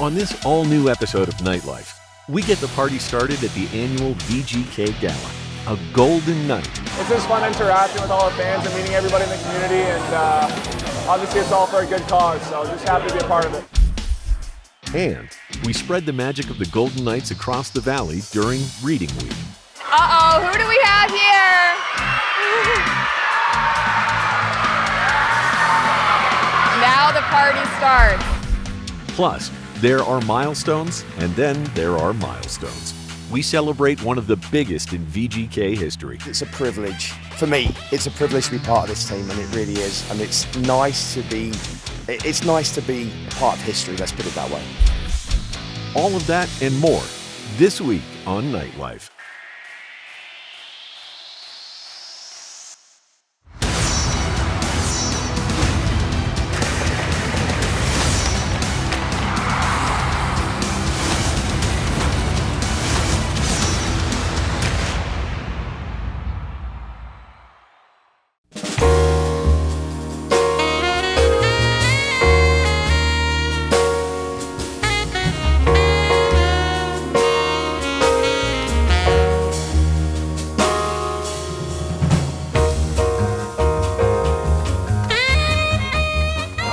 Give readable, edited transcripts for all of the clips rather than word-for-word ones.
On this all-new episode of Nightlife, we get the party started at the annual VGK Gala, a golden night. It's just fun interacting with all the fans and meeting everybody in the community, and obviously it's all for a good cause, so just happy to be a part of it. And we spread the magic of the Golden Knights across the valley during Reading Week. Uh-oh, who do we have here? Now the party starts. Plus, there are milestones, and then there are milestones. We celebrate one of the biggest in VGK history. It's a privilege. For me, it's a privilege to be part of this team, and it really is. And it's nice to be part of history, let's put it that way. All of that and more this week on Nightlife.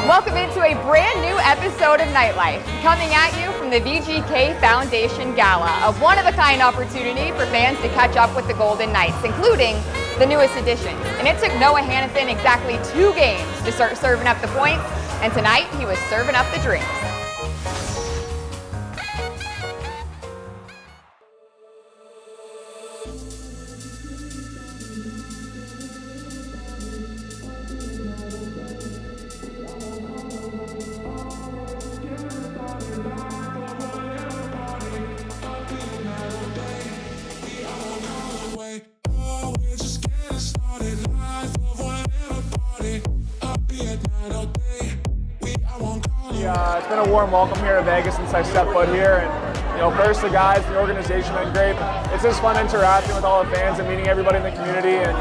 Welcome into a brand new episode of Nightlife, coming at you from the VGK Foundation Gala, a one-of-a-kind opportunity for fans to catch up with the Golden Knights, including the newest additions. And it took Noah Hannafin exactly 2 games to start serving up the points, and tonight he was serving up the drinks. It's been a warm welcome here to Vegas since I stepped foot here, and first the guys, the organization have been great. It's just fun interacting with all the fans and meeting everybody in the community, and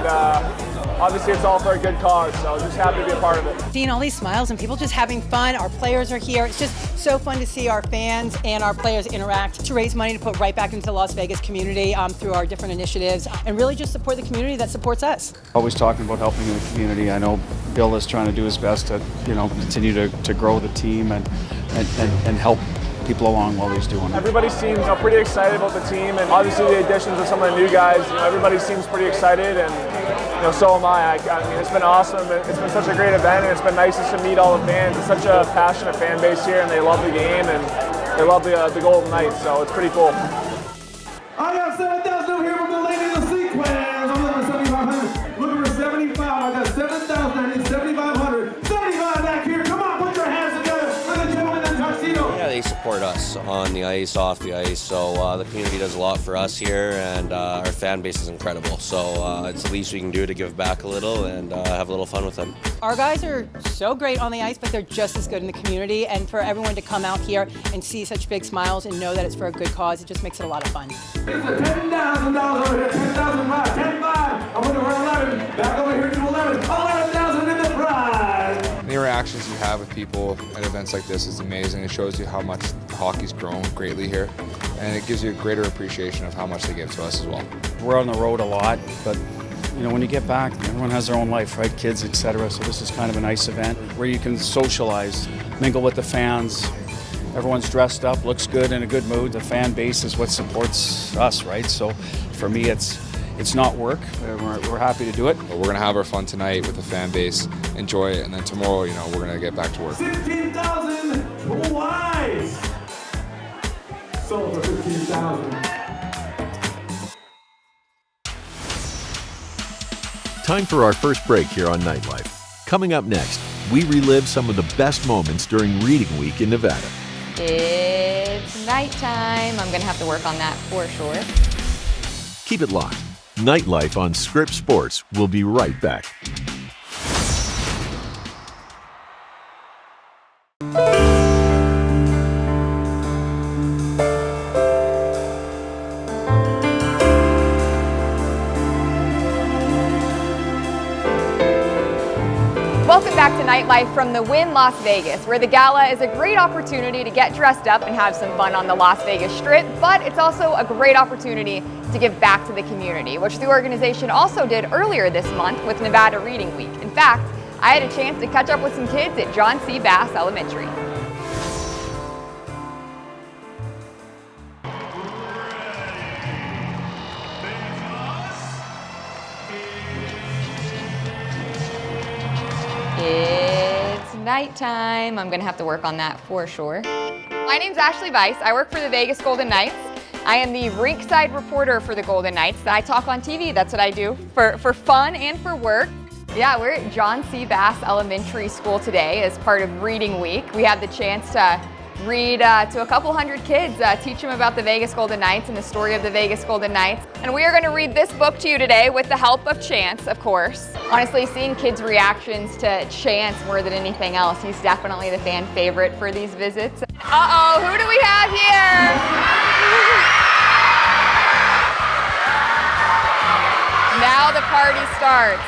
obviously it's all for a good cause, so just happy to be a part of it. Seeing all these smiles and people just having fun, our players are here. It's just so fun to see our fans and our players interact to raise money to put right back into the Las Vegas community through our different initiatives, and really just support the community that supports us. Always talking about helping the community. I know Bill is trying to do his best to continue to grow the team and help people along while he's doing it. Everybody seems pretty excited about the team, and obviously the additions of some of the new guys. Everybody seems pretty excited, and so am I. I mean, it's been awesome. It's been such a great event, and it's been nice to meet all the fans. It's such a passionate fan base here, and they love the game, and they love the Golden Knights, so it's pretty cool. I got 7,000 over here from the lady in the sequence. I'm looking for 7,500. Looking for 75. I got 7,000. I need 7,500. 75 back here. Come on, put your hands together for the gentleman in the tuxedo. Yeah, they support us on the ice, off the ice. So the community does a lot for us here, and our fan base is incredible. So it's the least we can do to give back a little and have a little fun with them. Our guys are so great on the ice, but they're just as good in the community, and for everyone to come out here and see such big smiles and know that it's for a good cause, it just makes it a lot of fun. It's a $10,000 over here. 10,005. 10,500. I'm looking for 11. Back over here to 11. 11,000 in the prize. The interactions you have with people at events like this is amazing. It shows you how much hockey's grown greatly here, and it gives you a greater appreciation of how much they give to us as well. We're on the road a lot, but when you get back, everyone has their own life, right? Kids, etc. So this is kind of a nice event where you can socialize, mingle with the fans. Everyone's dressed up, looks good, in a good mood. The fan base is what supports us, right? So for me, it's not work. We're happy to do it. But we're going to have our fun tonight with the fan base, enjoy it, and then tomorrow, we're going to get back to work. 16,000 twice. Sold for 15,000. Time for our first break here on Nightlife. Coming up next, we relive some of the best moments during Reading Week in Nevada. It's nighttime. I'm going to have to work on that for sure. Keep it locked. Nightlife on Scripps Sports will be right back. Welcome back to Nightlife Nightlife from the Wynn Las Vegas, where the gala is a great opportunity to get dressed up and have some fun on the Las Vegas Strip, but it's also a great opportunity to give back to the community, which the organization also did earlier this month with Nevada Reading Week. In fact, I had a chance to catch up with some kids at John C. Bass Elementary. It's nighttime. I'm gonna have to work on that for sure. My name's Ashley Weiss. I work for the Vegas Golden Knights. I am the rinkside reporter for the Golden Knights. I talk on TV. That's what I do for fun and for work. Yeah, we're at John C. Bass Elementary School today as part of Reading Week. We had the chance to read to a couple hundred kids, teach them about the Vegas Golden Knights and the story of the Vegas Golden Knights. And we are going to read this book to you today with the help of Chance, of course. Honestly, seeing kids' reactions to Chance more than anything else, he's definitely the fan favorite for these visits. Uh-oh, who do we have here? Now the party starts.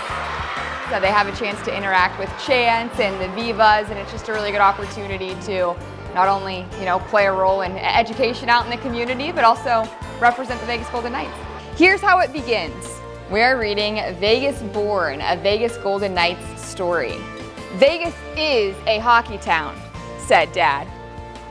So they have a chance to interact with Chance and the Vivas, and it's just a really good opportunity to not only, play a role in education out in the community, but also represent the Vegas Golden Knights. Here's how it begins. We are reading Vegas Born, a Vegas Golden Knights story. Vegas is a hockey town, said Dad.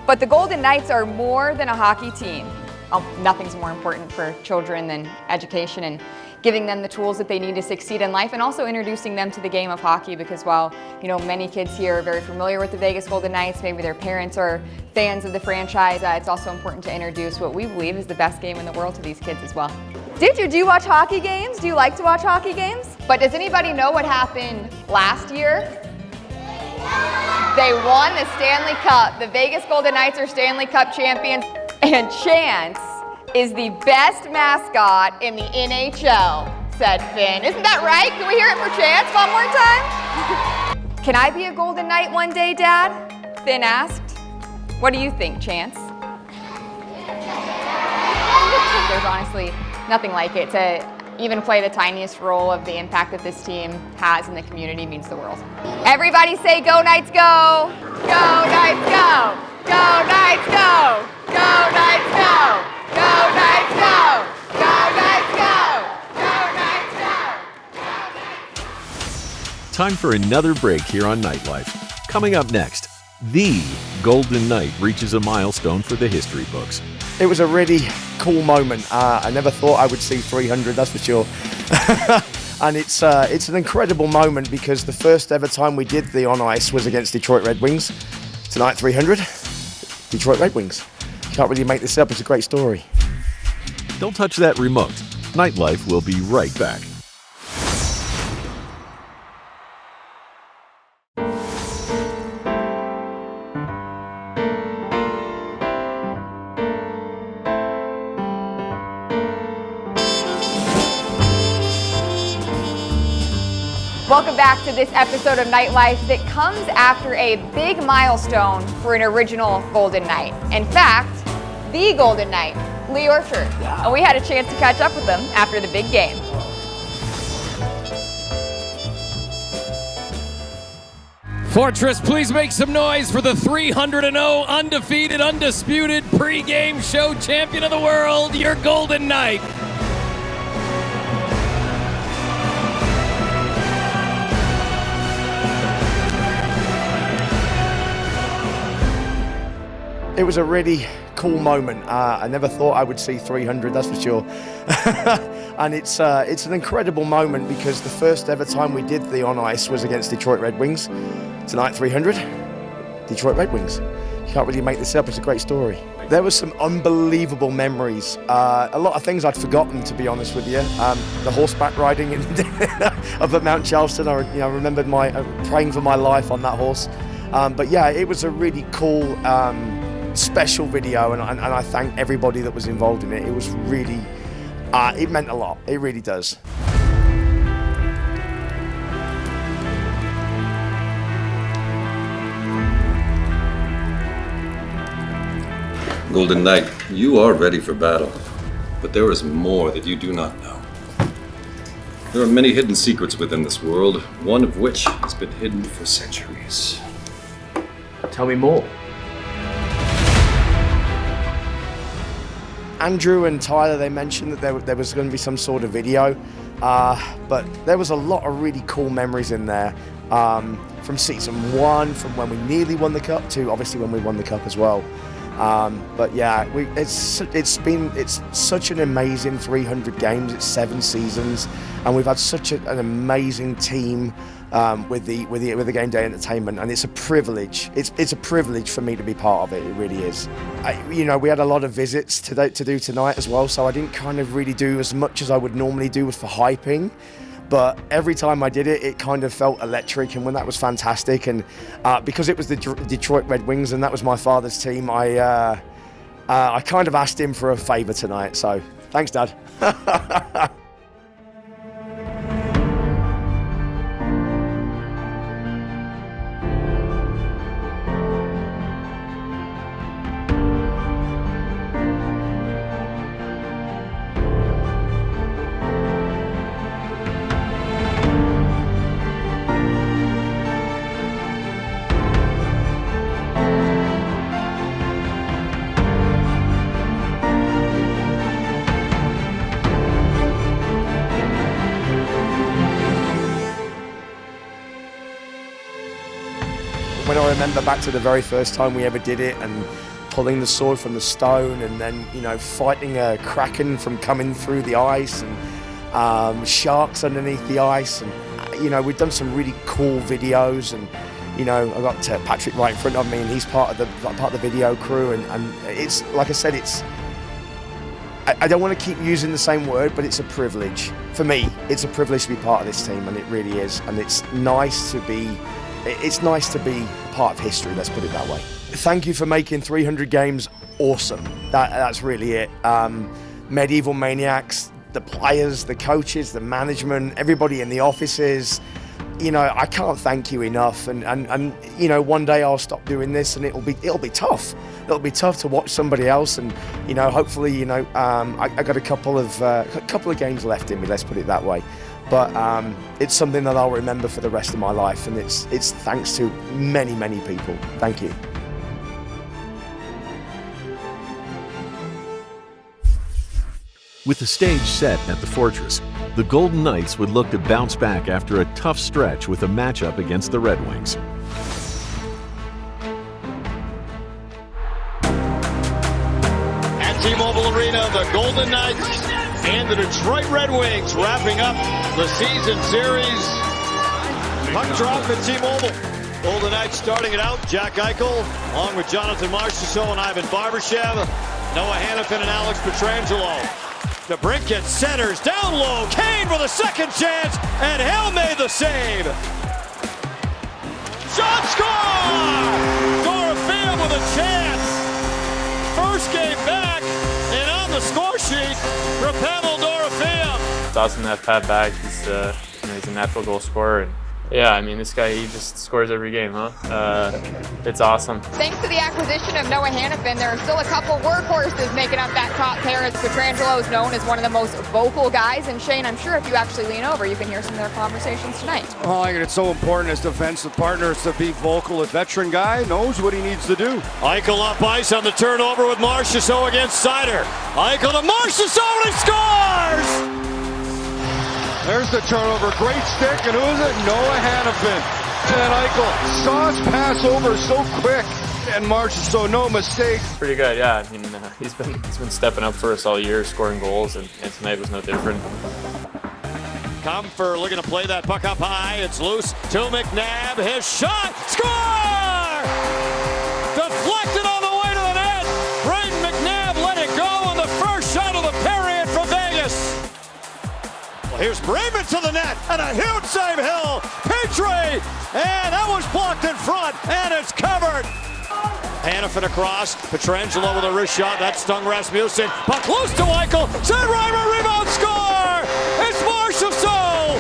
But the Golden Knights are more than a hockey team. Oh, nothing's more important for children than education and giving them the tools that they need to succeed in life, and also introducing them to the game of hockey, because while many kids here are very familiar with the Vegas Golden Knights, maybe their parents are fans of the franchise, it's also important to introduce what we believe is the best game in the world to these kids as well. Do you watch hockey games? Do you like to watch hockey games? But does anybody know what happened last year? They won the Stanley Cup. The Vegas Golden Knights are Stanley Cup champions, and Chance is the best mascot in the NHL, said Finn. Isn't that right? Can we hear it for Chance one more time? Can I be a Golden Knight one day, Dad? Finn asked. What do you think, Chance? There's honestly nothing like it. To even play the tiniest role of the impact that this team has in the community means the world. Everybody say, go Knights, go! Go Knights, go! Go Knights, go! Go Knights, go! Go Knights, go! Go Knights, go! Go Knights, go! Go Knights. Time for another break here on Nightlife. Coming up next, the Golden Knight reaches a milestone for the history books. It was a really cool moment. I never thought I would see 300, that's for sure. And it's an incredible moment because the first ever time we did the on ice was against Detroit Red Wings. Tonight, 300, Detroit Red Wings. You can't really make this up, it's a great story. Don't touch that remote. Nightlife will be right back. Welcome back to this episode of Nightlife that comes after a big milestone for an original Golden Knight. In fact, the Golden Knight, Lee Orchard. And we had a chance to catch up with them after the big game. Fortress, please make some noise for the 300-0 undefeated, undisputed pre-game show champion of the world, your Golden Knight. It was a really cool moment. I never thought I would see 300, that's for sure. And it's an incredible moment because the first ever time we did the on ice was against Detroit Red Wings. Tonight, 300, Detroit Red Wings. You can't really make this up, it's a great story. There was some unbelievable memories. A lot of things I'd forgotten, to be honest with you. The horseback riding up at Mount Charleston. I remembered praying for my life on that horse. But yeah, it was a really cool, special video, and I thank everybody that was involved in it. It was really, it meant a lot. It really does. Golden Knight, you are ready for battle, but there is more that you do not know. There are many hidden secrets within this world, one of which has been hidden for centuries. Tell me more. Andrew and Tyler, they mentioned that there was going to be some sort of video, but there was a lot of really cool memories in there, from season 1, from when we nearly won the cup to obviously when we won the cup as well. But yeah, it's such an amazing 300 games. It's 7 seasons, and we've had such an amazing team with the game day entertainment, and it's a privilege. It's a privilege for me to be part of it. It really is. We had a lot of visits to do tonight as well, so I didn't kind of really do as much as I would normally do for hyping. But every time I did it, it kind of felt electric, and when that was fantastic. And because it was the Detroit Red Wings and that was my father's team, I kind of asked him for a favor tonight. So thanks, Dad. When I remember back to the very first time we ever did it, and pulling the sword from the stone, and then fighting a kraken from coming through the ice, and sharks underneath the ice, and we've done some really cool videos, and I've got Patrick right in front of me, and he's part of the video crew, and it's like I said, I don't want to keep using the same word, but it's a privilege for me. It's a privilege to be part of this team, and it really is, and it's nice to be part of history, let's put it that way. Thank you for making 300 games awesome. That's really it. Medieval Maniacs, the players, the coaches, the management, everybody in the offices, I can't thank you enough. And one day I'll stop doing this, and it'll be tough. It'll be tough to watch somebody else, and hopefully I got a couple of games left in me, let's put it that way. But it's something that I'll remember for the rest of my life, and it's thanks to many, many people. Thank you. With the stage set at the Fortress, the Golden Knights would look to bounce back after a tough stretch with a matchup against the Red Wings. At T-Mobile Arena, the Golden Knights and the Detroit Red Wings wrapping up the season series. Puck drop at T-Mobile. Golden Knights starting it out. Jack Eichel along with Jonathan Marchessault and Ivan Barbashev. Noah Hannafin and Alex Pietrangelo. DeBrincat centers down low. Kane with a second chance, and Hill made the save. Shot score! Dorothea with a chance. First game back, and on the score sheet for Pavel Dorothea. It's awesome to have Pat back. He's a natural goal scorer. And yeah, I mean, this guy, he just scores every game, huh? It's awesome. Thanks to the acquisition of Noah Hannafin, there are still a couple workhorses making up that top pair. As Pietrangelo is known as one of the most vocal guys. And Shane, I'm sure if you actually lean over, you can hear some of their conversations tonight. Oh, I think it's so important as defensive partners to be vocal. A veteran guy knows what he needs to do. Eichel up ice on the turnover with Marchessault against Seider. Eichel to Marchessault, and he scores! There's the turnover, great stick, and who is it? Noah Hannafin. And Eichel, sauce pass over so quick, and Marchessault, no mistake. Pretty good, yeah. I mean, he's been stepping up for us all year, scoring goals, and tonight was no different. Comfer looking to play that puck up high. It's loose to McNabb. His shot, score! Deflected all the way to the net. Brayden McNabb let it go on the first shot of the period from Vegas. Here's Raymond to the net, and a huge save, Hill. Petrie, and that was blocked in front, and it's covered. Hannafin across, Pietrangelo with a wrist shot, that stung Rasmussen. Puck loose to Eichel, Sid Reimer, rebound, score! It's Marchessault,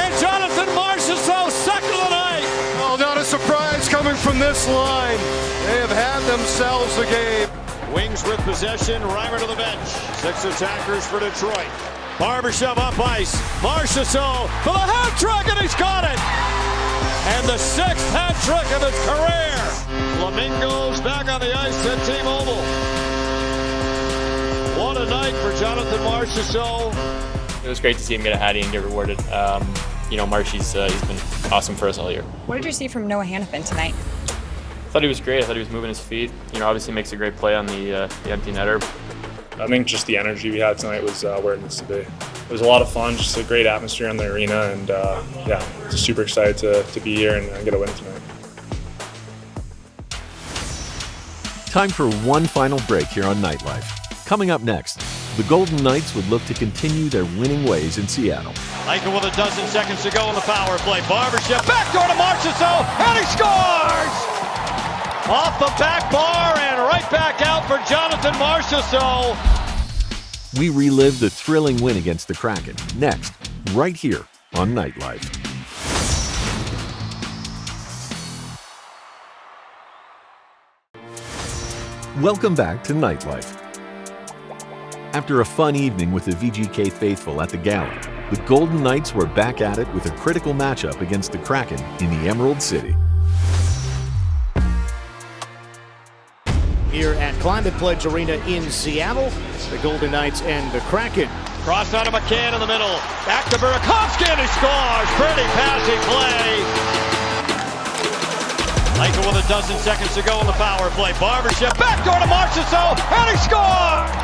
and Jonathan Marchessault, second of the night. Oh, not a surprise coming from this line. They have had themselves a game. Wings with possession, Reimer to the bench. 6 attackers for Detroit. Barbashev up ice. Marchessault for the hat trick, and he's got it. And the 6th hat trick of his career. Flamingos back on the ice at T-Mobile. What a night for Jonathan Marchessault. It was great to see him get a hattie and get rewarded. You know, Marshy's he's been awesome for us all year. What did you see from Noah Hannafin tonight? I thought he was great. I thought he was moving his feet. You know, obviously makes a great play on the empty netter. I think just the energy we had tonight was where it needs to be. It was a lot of fun, just a great atmosphere in the arena, and yeah, just super excited to be here and get a win tonight. Time for one final break here on Nightlife. Coming up next, the Golden Knights would look to continue their winning ways in Seattle. Eichel with a dozen seconds to go in the power play. Barbashev backdoor to Marchessault, and he scores! Off the back bar and right back out for Jonathan Marchessault. We relive the thrilling win against the Kraken next, right here on Nightlife. Welcome back to Nightlife. After a fun evening with the VGK faithful at the Gala, the Golden Knights were back at it with a critical matchup against the Kraken in the Emerald City. Here at Climate Pledge Arena in Seattle, the Golden Knights and the Kraken. Cross out of McCann in the middle. Back to Burakovsky, and he scores. Pretty passing play. Eichel with a dozen seconds to go in the power play. Barbashev backdoor to Marchessault, and he scores!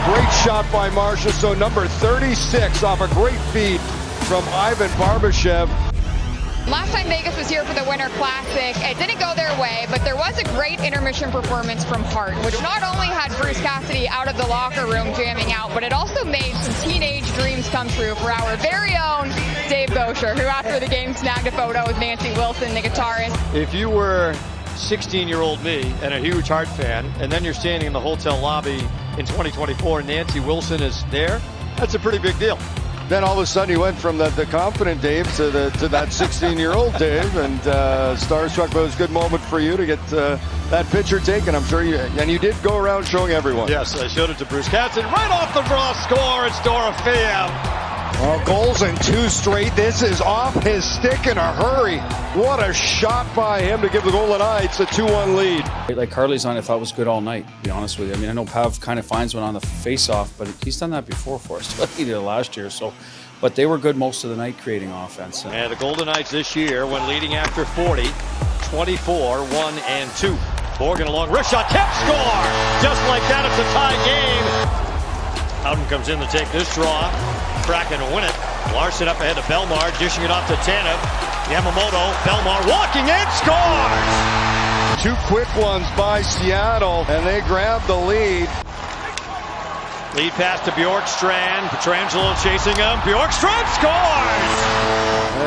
Great shot by Marchessault, number 36, off a great feed from Ivan Barbashev. Last time Vegas was here for the Winter Classic, it didn't go their way, but there was a great intermission performance from Hart, which not only had Bruce Cassidy out of the locker room jamming out, but it also made some teenage dreams come true for our very own Dave Gosher, who after the game snagged a photo with Nancy Wilson, the guitarist. If you were 16-year-old me and a huge Hart fan, and then you're standing in the hotel lobby in 2024 and Nancy Wilson is there, that's a pretty big deal. Then all of a sudden you went from the confident Dave to that 16-year-old Dave, and starstruck. But it was a good moment for you to get that picture taken. I'm sure you did go around showing everyone. Yes, I showed it to Bruce Cassidy. Right off the draw score, it's Dorofeev. Well, goals in 2 straight. This is off his stick in a hurry. What a shot by him to give the Golden Knights a 2-1 lead. Like Harley's on, I thought was good all night, to be honest with you. I mean, I know Pav kind of finds one on the face-off, but he's done that before for us. He did it last year, so. But they were good most of the night creating offense. And the Golden Knights this year, when leading after 40, 24, 1 and 2. Morgan along, wrist shot, tip, score! Just like that, it's a tie game. Howden comes in to take this draw. Kraken to win it. Larson up ahead to Belmar, dishing it off to Tanev. Yamamoto, Belmar walking in, scores! 2 quick ones by Seattle, and they grab the lead. Lead pass to Bjorkstrand. Pietrangelo chasing him. Bjorkstrand scores!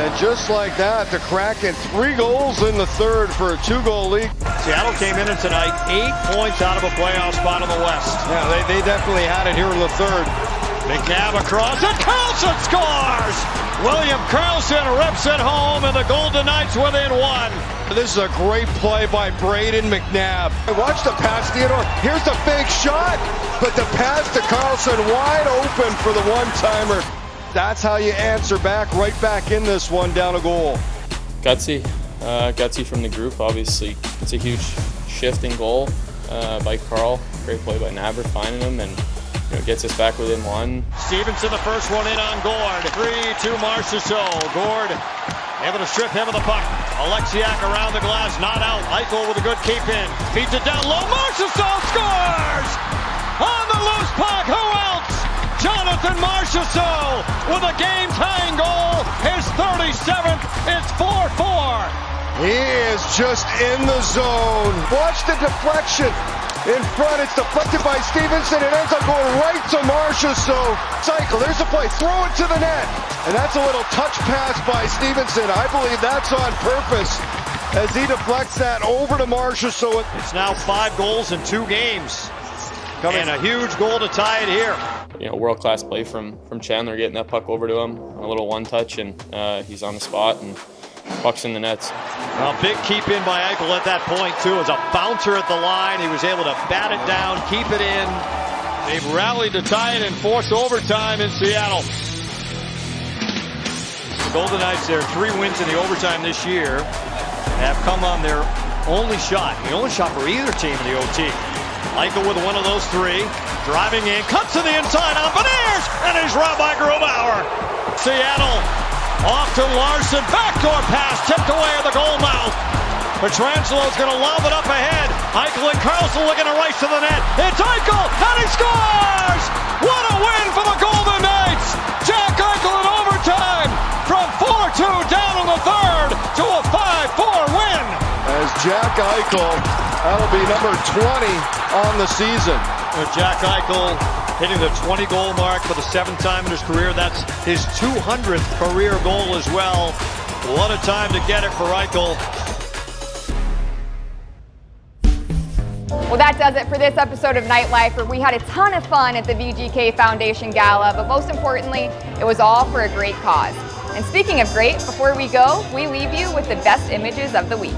And just like that, the Kraken 3 goals in the third for a 2-goal lead. Seattle came in tonight 8 points out of a playoff spot in the West. Yeah, they definitely had it here in the third. McNabb across, and Karlsson scores! William Karlsson rips it home, and the Golden Knights within 1. This is a great play by Braden McNabb. Watch the pass, Theodore. Here's the big shot, but the pass to Karlsson wide open for the one-timer. That's how you answer back, right back in this one, down a goal. Gutsy from the group, obviously. It's a huge shift in goal by Carl. Great play by Nabber finding him, and gets us back within 1. Stevenson, the first one in on Gord. 3-2 Marchessault. Gord able to strip him of the puck. Alexiak around the glass, not out. Eichel with a good keep in. Feeds it down low. Marchessault scores! On the loose puck, who else? Jonathan Marchessault with a game-tying goal. His 37th. It's 4-4. He is just in the zone. Watch the deflection. In front, it's deflected by Stevenson. It ends up going right to Marchessault. Cycle, there's the play. Throw it to the net. And that's a little touch pass by Stevenson. I believe that's on purpose as he deflects that over to Marchessault. It's now 5 goals in 2 games. And a huge goal to tie it here. World-class play from Chandler, getting that puck over to him. A little one-touch, and he's on the spot, and puck's in the nets. A big keep in by Eichel at that point, too. As a bouncer at the line, he was able to bat it down, keep it in, They've rallied to tie it and force overtime in Seattle. The Golden Knights, their 3 wins in the overtime this year have come on their only shot. The only shot for either team in the OT. Eichel with one of those 3. Driving in, cuts to the inside on Beniers, and he's robbed by Grubauer. Seattle off to Larson. Backdoor pass tipped away at the goal mouth. Petrangelo's going to lob it up ahead. Eichel and Carlson looking to race to the net. It's Eichel, and he scores! What a win for the Golden Knights! Jack Eichel in overtime from 4-2 down in the third to a 5-4 win. As Jack Eichel, that'll be number 20 on the season. Jack Eichel hitting the 20-goal mark for the 7th time in his career. That's his 200th career goal as well. What a time to get it for Eichel. Well, that does it for this episode of Nightlife, where we had a ton of fun at the VGK Foundation Gala, but most importantly, it was all for a great cause. And speaking of great, before we go, we leave you with the best images of the week.